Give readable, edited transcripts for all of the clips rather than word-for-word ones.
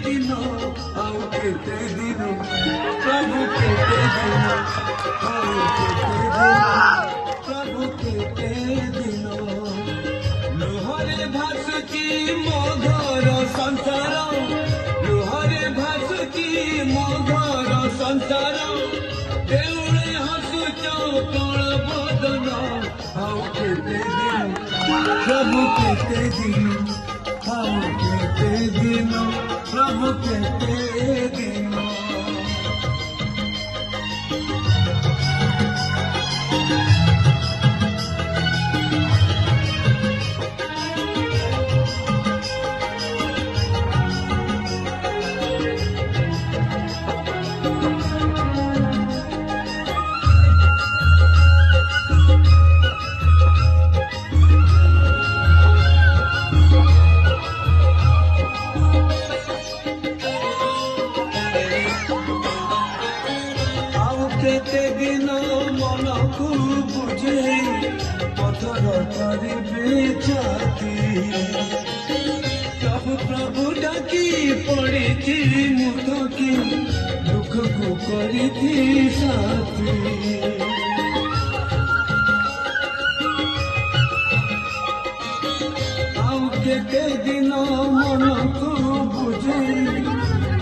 दिनों आओ केते दिनों प्रभु केते दिनों आओ केते दिनों प्रभु केते दिनों लुहरे भासुची मो घर संसार लुहरे भासुची मो घर संसार देउळे हसुच कळ बदन आओ केते दिनों प्रभु केते दिनों आओ केते दिनों प्रभु केते दिनों केते दिन मन को बुझे पथर करिबे छाती प्रभु प्रभु डाकी पड़ी थी मुथकी दुख को करी थी साथी आउ केते दिन मन को बुझे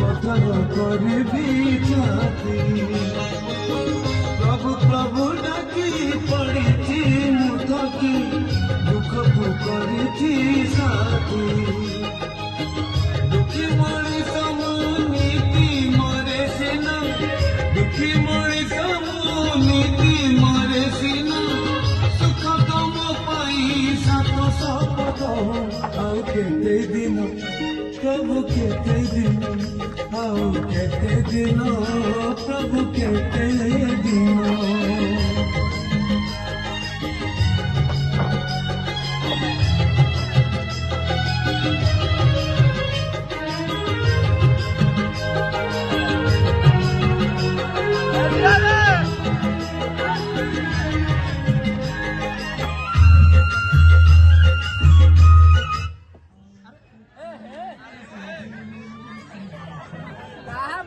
पथर करिबे छाती प्रभु प्रभु डाकी पड़ी थी मुथकी दुख को करी थी साथी दुखी मଣିଷ नीति मरे सिना दुखी मଣିଷ नीति मरे सिना सुख तम पाई सात सपथ आओ केते दिन प्रभु केते दिन आओ केते दिन प्रभु केते